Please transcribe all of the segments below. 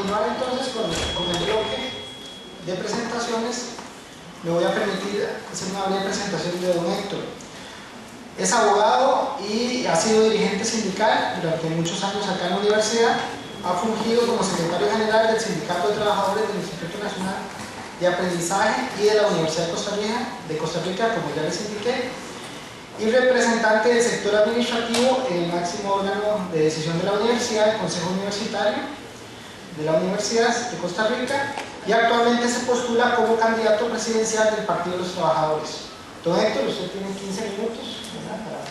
continuar entonces con el bloque de presentaciones, me voy a permitir hacer una breve presentación de don Héctor. Es abogado y ha sido dirigente sindical durante muchos años acá en la universidad. Ha fungido como secretario general del Sindicato de Trabajadores del Instituto Nacional de Aprendizaje y de la Universidad de Costa Rica, como ya les indiqué, y representante del sector administrativo en el máximo órgano de decisión de la universidad, el Consejo Universitario de la Universidad de Costa Rica, y actualmente se postula como candidato presidencial del Partido de los Trabajadores. Don Héctor, usted tiene 15 minutos, ¿verdad?, para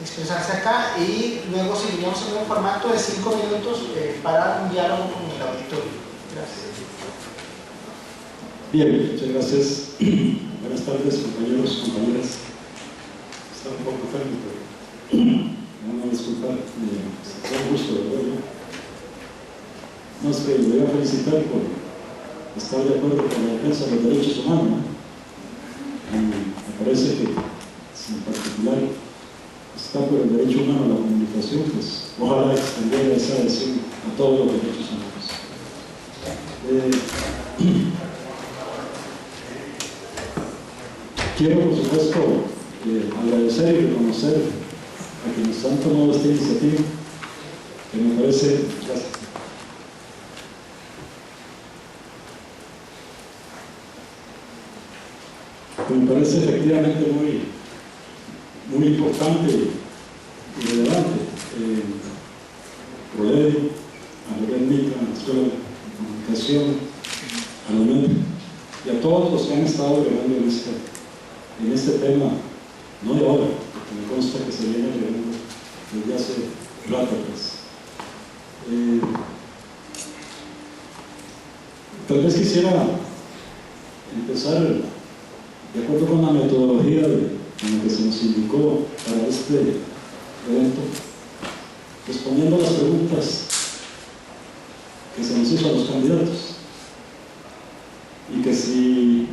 expresarse acá, y luego seguiremos en un formato de 5 minutos para un diálogo con el auditorio. Gracias. Bien, muchas gracias. Buenas tardes, compañeros, compañeras. Está un poco enfermo, pero me van a disculpar. Es un gusto, ¿verdad? No, es que me voy a felicitar por estar de acuerdo con la defensa de los derechos humanos, ¿no? Y me parece que, si en particular está por el derecho humano a la comunicación, pues ojalá extendiera esa adhesión a todos los derechos humanos. Quiero, por supuesto, agradecer y reconocer a quienes han tomado esta iniciativa, que me parece, efectivamente muy importante y relevante. Proledio, a Loren Mitra, a la Escuela de Comunicación, a la UNED, y a todos los que han estado trabajando en este tema, no de ahora, porque me consta que se viene llevando desde hace rato atrás. Tal vez quisiera empezar de acuerdo con la metodología con la que se nos indicó para este evento, respondiendo a las preguntas que se nos hizo a los candidatos, y que si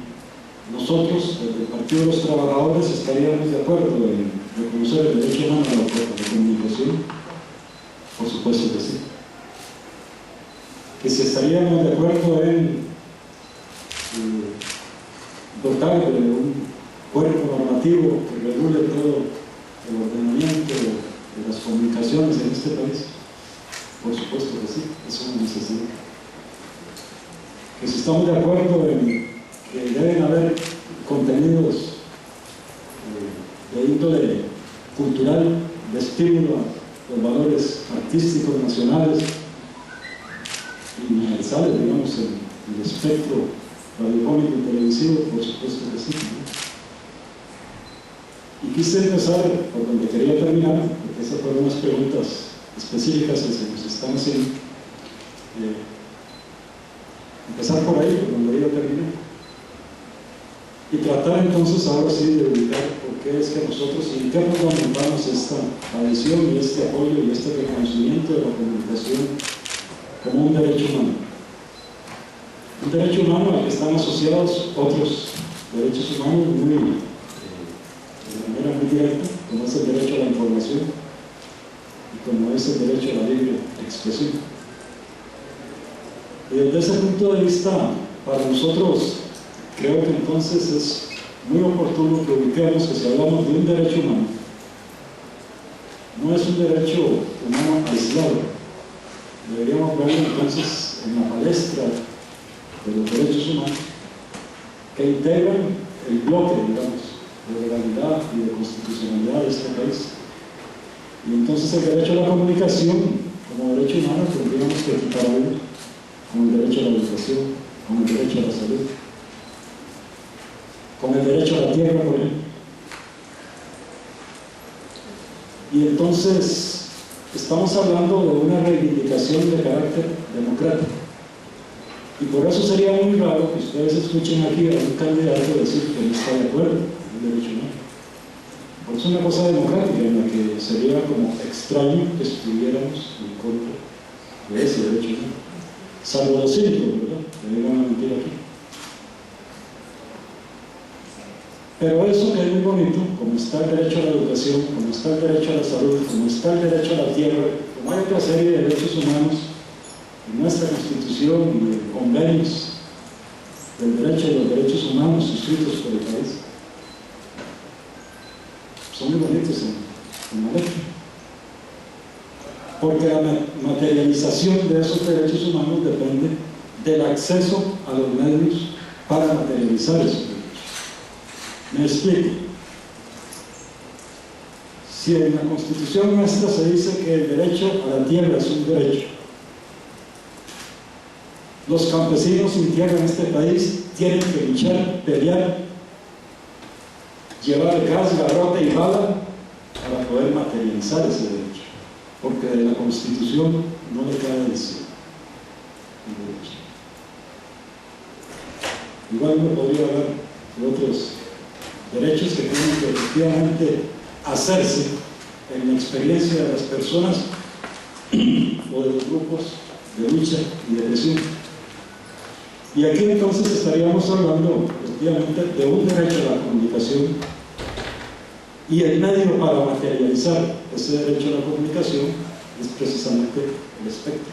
nosotros, desde el Partido de los Trabajadores, estaríamos de acuerdo en reconocer el derecho humano a la comunicación. Por supuesto que sí. Que si estaríamos de acuerdo en dotar de un cuerpo normativo que regule todo el ordenamiento de las comunicaciones en este país. Por supuesto que sí, es una necesidad. Que si estamos de acuerdo en que deben haber contenidos de índole cultural, de estímulo a los valores artísticos nacionales y universales, digamos, en el espectro radiofónico y televisivo, por supuesto que sí. Y quise empezar por donde quería terminar, porque esas fueron unas preguntas específicas que se nos están haciendo. Empezar por ahí, por donde quería terminar. Y tratar entonces ahora sí de ubicar por qué es que nosotros, y en qué fundamentamos esta adhesión y este apoyo y este reconocimiento de la comunicación como un derecho humano. Un derecho humano al que están asociados otros derechos humanos de manera muy directa, como es el derecho a la información y como es el derecho a la libre expresión. Y desde ese punto de vista, para nosotros, creo que entonces es muy oportuno que ubiquemos que si hablamos de un derecho humano, no es un derecho humano aislado. Deberíamos verlo entonces en la palestra de los derechos humanos que integran el bloque, digamos, de legalidad y de constitucionalidad de este país. Y entonces el derecho a la comunicación como derecho humano tendríamos que equipararlo con el derecho a la educación, con el derecho a la salud, con el derecho a la tierra, por ejemplo. Y entonces estamos hablando de una reivindicación de carácter democrático. Y por eso sería muy raro que ustedes escuchen aquí a un candidato decir que no está de acuerdo con el derecho humano. Por eso es una cosa democrática en la que sería como extraño que estuviéramos en contra de ese derecho humano. Salvo los cívicos, ¿verdad? Que vengan a mentir aquí. Pero eso que es muy bonito, como está el derecho a la educación, como está el derecho a la salud, como está el derecho a la tierra, como hay otra serie de derechos humanos en nuestra Constitución y en convenios del derecho y los derechos humanos suscritos por el país son muy bonitos en la letra, porque la materialización de esos derechos humanos depende del acceso a los medios para materializar esos derechos. Me explico. Si en la Constitución nuestra se dice que el derecho a la tierra es un derecho, los campesinos sin tierra en este país tienen que luchar, pelear, llevar gas, garrote y bala para poder materializar ese derecho, porque de la Constitución no le cae del cielo el derecho. Igual me podría hablar de otros derechos que tienen que efectivamente hacerse en la experiencia de las personas o de los grupos de lucha y de presión. Y aquí entonces estaríamos hablando efectivamente de un derecho a la comunicación, y el medio para materializar ese derecho a la comunicación es precisamente el espectro,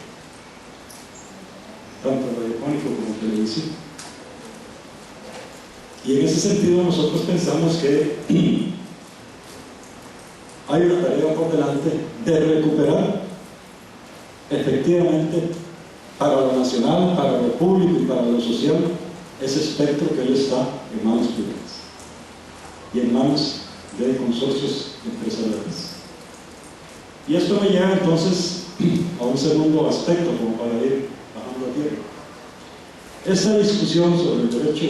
tanto radiofónico como televisivo. Y en ese sentido nosotros pensamos que hay una tarea por delante de recuperar efectivamente para lo nacional, para lo público y para lo social ese espectro que hoy está en manos privadas y en manos de consorcios empresariales. Y esto me lleva entonces a un segundo aspecto, como para ir bajando a tierra. Esta discusión sobre el derecho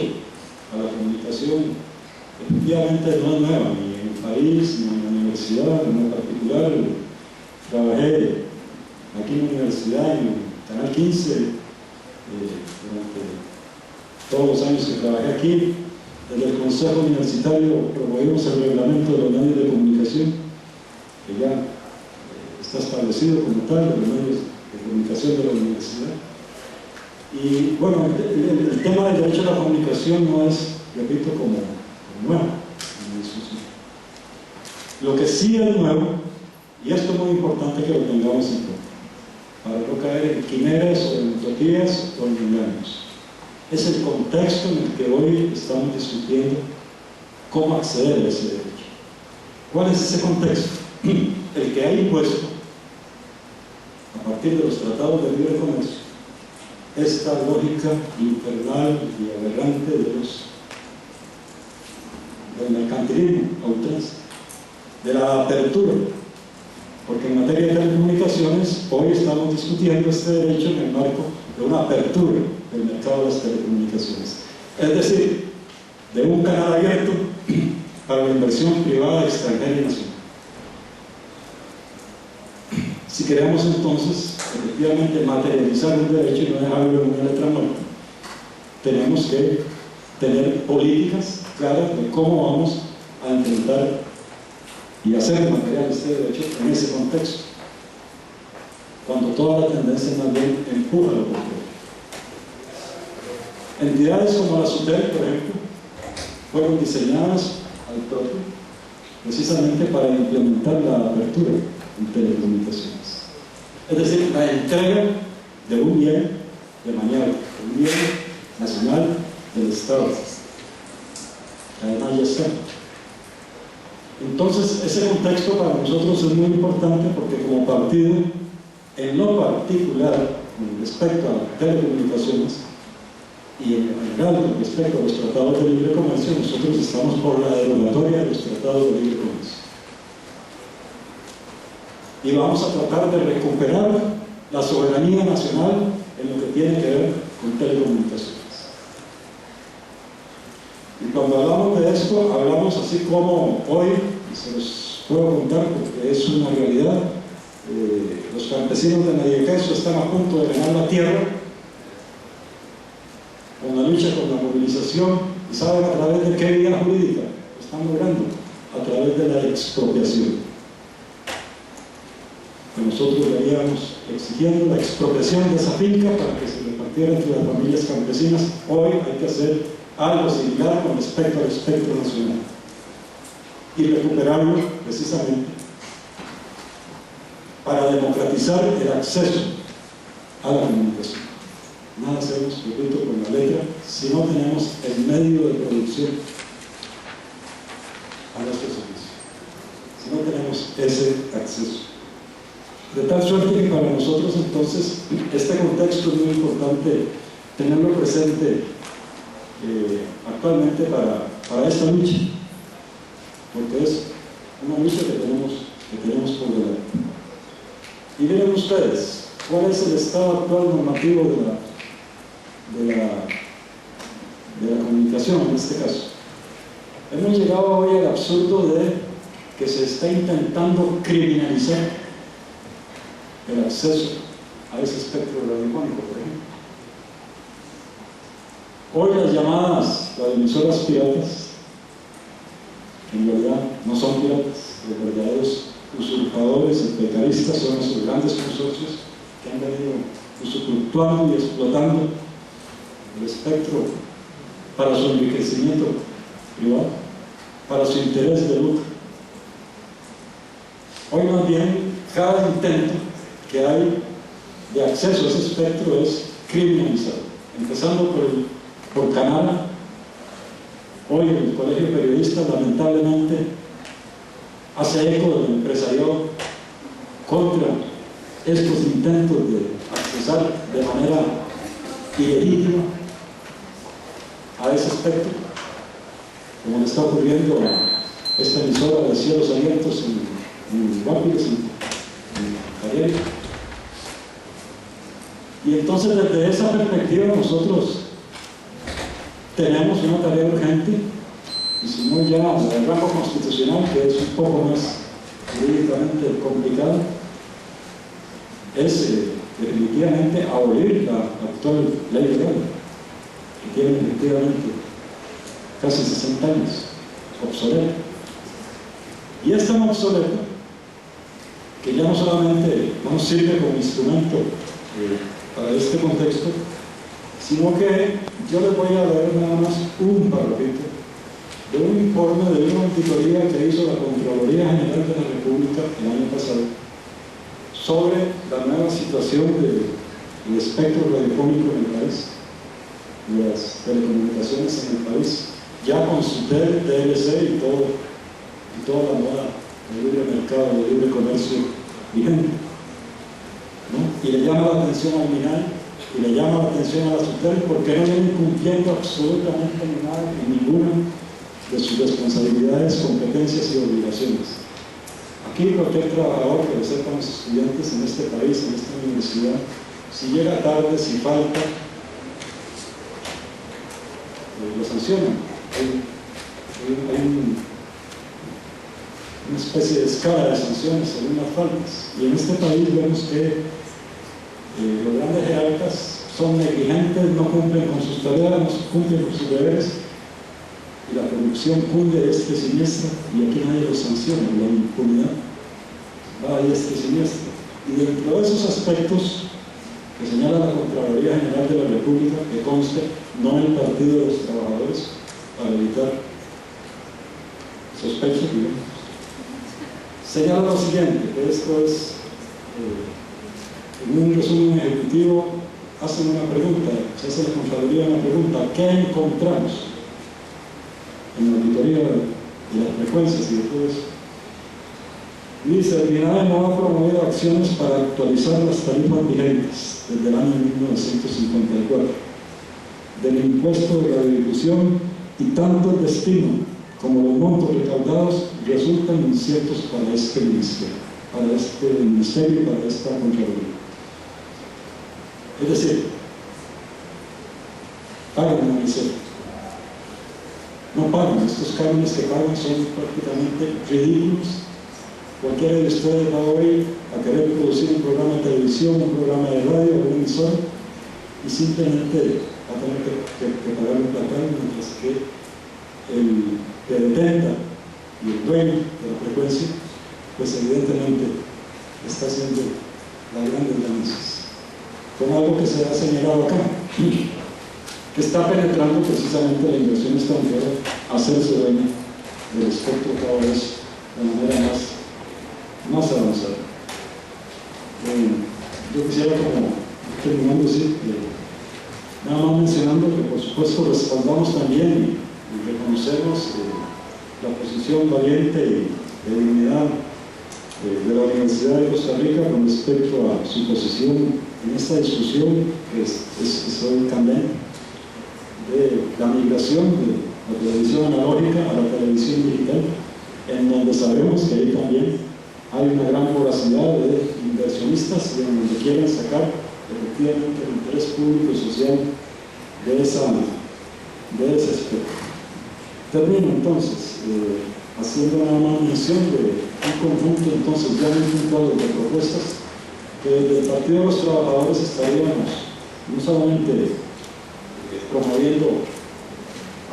a la comunicación efectivamente no es nueva, ni en el país, ni en la universidad, en particular. Trabajé aquí en la universidad, en el Canal 15, durante todos los años que trabajé aquí. Desde el Consejo Universitario promovimos el reglamento de los medios de comunicación, que ya está establecido como tal, de los medios de comunicación de la universidad. Y bueno, el tema del derecho a la comunicación no es, repito, como nuevo en la discusión. Lo que sí es nuevo, y esto es muy importante que lo tengamos en cuenta, para no caer en quimeras o en utopías o en engaños, es el contexto en el que hoy estamos discutiendo cómo acceder a ese derecho. ¿Cuál es ese contexto? El que ha impuesto, a partir de los tratados de libre comercio, esta lógica infernal y aberrante del mercantilismo a ultranza, de la apertura, porque en materia de telecomunicaciones hoy estamos discutiendo este derecho en el marco de una apertura del mercado de las telecomunicaciones, es decir, de un canal abierto para la inversión privada, extranjera y nacional. Si queremos entonces efectivamente materializar un derecho y no dejarlo en una letra muerta, tenemos que tener políticas claras de cómo vamos a intentar y hacer material este derecho en ese contexto, cuando toda la tendencia más bien empuja lo contrario. Entidades como la SUTEL, por ejemplo, fueron diseñadas al propio precisamente para implementar la apertura en telecomunicaciones, es decir, la entrega de un bien de mañana, un bien nacional del Estado. Además ya está. Entonces, ese contexto para nosotros es muy importante porque como partido, en lo particular, con respecto a las telecomunicaciones y en general con respecto a los tratados de libre comercio, nosotros estamos por la derogatoria de los tratados de libre comercio. Y vamos a tratar de recuperar la soberanía nacional en lo que tiene que ver con telecomunicaciones. Y cuando hablamos de esto, hablamos así como hoy, y se los puedo contar porque es una realidad, los campesinos de Medioqueso están a punto de ganar la tierra con la lucha, con la movilización, y ¿saben a través de qué vía jurídica? Lo están logrando a través de la expropiación. Que nosotros veníamos exigiendo la expropiación de esa finca para que se repartiera entre las familias campesinas. Hoy hay que hacer algo similar con respecto al espectro nacional y recuperarlo precisamente para democratizar el acceso a la comunicación. Nada hacemos, repito, con la letra, si no tenemos el medio de producción a nuestro servicio, si no tenemos ese acceso. De tal suerte que para nosotros entonces este contexto es muy importante tenerlo presente actualmente para esta lucha, porque es una lucha que tenemos por delante. Y miren ustedes, ¿cuál es el estado actual normativo de la comunicación en este caso? Hemos llegado hoy al absurdo de que se está intentando criminalizar el acceso a ese espectro radiofónico, por ejemplo. Hoy las llamadas radioemisoras piratas, en realidad no son piratas, los verdaderos usurpadores y precaristas son esos grandes consorcios que han venido usufructuando y explotando el espectro para su enriquecimiento privado, para su interés de lucro. Hoy más bien cada intento que hay de acceso a ese espectro es criminalizado, empezando por Canadá. Hoy el Colegio de Periodistas lamentablemente hace eco del empresariado contra estos intentos de accesar de manera ilegítima a ese espectro, como le está ocurriendo a esta emisora de Cielos Abiertos en Guapiles, en Ariel. Y entonces desde esa perspectiva nosotros tenemos una tarea urgente, y si no ya el rango constitucional, que es un poco más jurídicamente complicado, es definitivamente abolir la actual ley legal, que tiene efectivamente casi 60 años, obsoleta. Y es tan obsoleta que ya no solamente no nos sirve como instrumento para este contexto, sino que yo les voy a leer nada más un parrafito de un informe de una auditoría que hizo la Contraloría General de la República el año pasado sobre la nueva situación del espectro radiofónico en el país, de las telecomunicaciones en el país, ya con su TLC y toda la moda de libre mercado, de libre comercio vigente, ¿no? Y le llama la atención al MINAI y le llama la atención a la SUTEL porque no vienen cumpliendo absolutamente nada en ninguna de sus responsabilidades, competencias y obligaciones. Aquí cualquier trabajador, que lo sepan los estudiantes en este país, en esta universidad, si llega tarde, si falta, lo sancionan. Hay una especie de escala de sanciones según las faltas. Y en este país vemos que los grandes jerarcas son negligentes, no cumplen con sus tareas, no cumplen con sus deberes, y la corrupción cunde de este siniestro, y aquí nadie los sanciona, la impunidad va a este siniestro. Y dentro de esos aspectos que señala la Contraloría General de la República, que conste no en el Partido de los Trabajadores, para evitar sospechas, digamos, señala lo siguiente, que esto es, en un resumen ejecutivo, hacen una pregunta, se hace la Contraloría una pregunta: ¿qué encontramos en la auditoría de las frecuencias y de todo eso? Y dice: el MINAE no ha promovido acciones para actualizar las tarifas vigentes desde el año 1954 del impuesto de radiodifusión, y tanto el destino como los montos recaudados resultan inciertos para este ministerio y para esta Contraloría. Es decir, pagan la miseria. No pagan, estos cánones que pagan son prácticamente ridículos. Cualquiera de ustedes va hoy a querer producir un programa de televisión, un programa de radio o un emisor, y simplemente va a tener que pagar un platal, mientras que el que detenta y el dueño de la frecuencia, pues evidentemente está haciendo las grandes ganancias. Con algo que se ha señalado acá, que está penetrando precisamente la inversión extranjera a hacerse dueño del espectro cada vez de manera más avanzada. Yo quisiera como corriente y de dignidad de la Universidad de Costa Rica con respecto a su posición en esta discusión que es hoy candente, de la migración de la televisión analógica a la televisión digital, en donde sabemos que ahí también hay una gran voracidad de inversionistas y en donde quieren sacar efectivamente el interés público y social de ese aspecto. Termino entonces haciendo una mención de un conjunto entonces ya muy puntual de propuestas que desde el Partido de los Trabajadores estaríamos no solamente promoviendo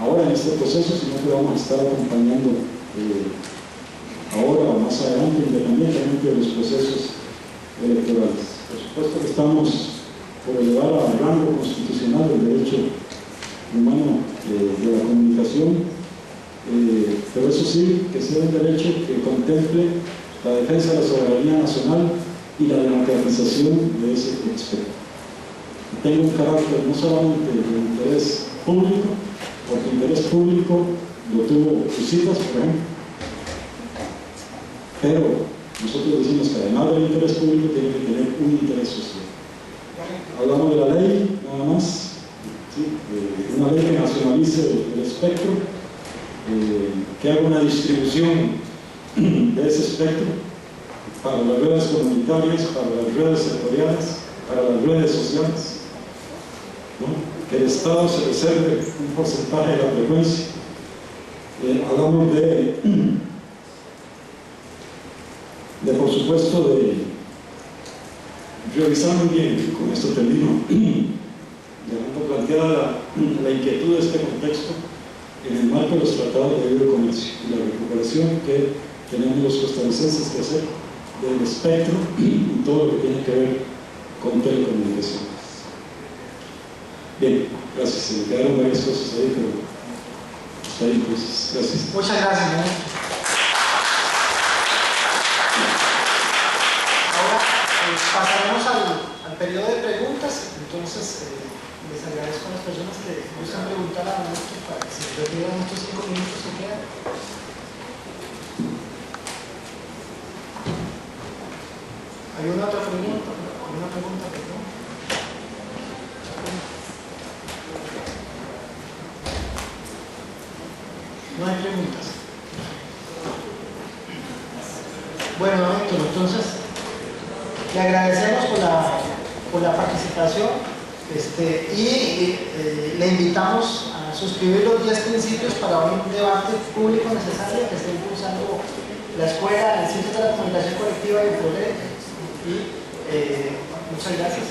ahora en este proceso, sino que vamos a estar acompañando ahora o más adelante, independientemente de los procesos electorales. Por supuesto que estamos por elevar al rango constitucional el derecho humano de la comunicación, pero eso sí, que sea un derecho que contemple la defensa de la soberanía nacional y la democratización de ese aspecto. Tenga un carácter no solamente de interés público, porque el interés público lo tuvo Usitas, por ejemplo, pero nosotros decimos que además del interés público tiene que tener un interés social. Hablamos de la ley, nada más, ¿sí? Una ley que nacionalice el espectro, que haga una distribución de ese espectro para las redes comunitarias, para las redes sectoriales, para las redes sociales, ¿no? Que el Estado se reserve un porcentaje de la frecuencia. Hablamos de por supuesto, de revisar muy bien, con esto termino, dejando planteada la inquietud de este contexto en el marco de los tratados de libre comercio y la recuperación que tenemos los costarricenses que hacer del espectro y todo lo que tiene que ver con telecomunicaciones. Bien, gracias. Se me quedaron varias cosas ahí, pero está ahí, entonces, gracias. Muchas gracias, ¿no? Ahora pasaremos al periodo de preguntas. Entonces, les agradezco a las personas que gustan preguntar a nosotros para que se retiren estos 5 minutos que quedan. ¿Hay una otra pregunta? ¿Alguna pregunta, perdón? No hay preguntas. Bueno, Héctor, entonces le agradecemos por la participación y le invitamos a suscribir los 10 principios para un debate público necesario que esté impulsando la Escuela, el Centro de la Comunicación Colectiva y el Poder. Y muchas gracias.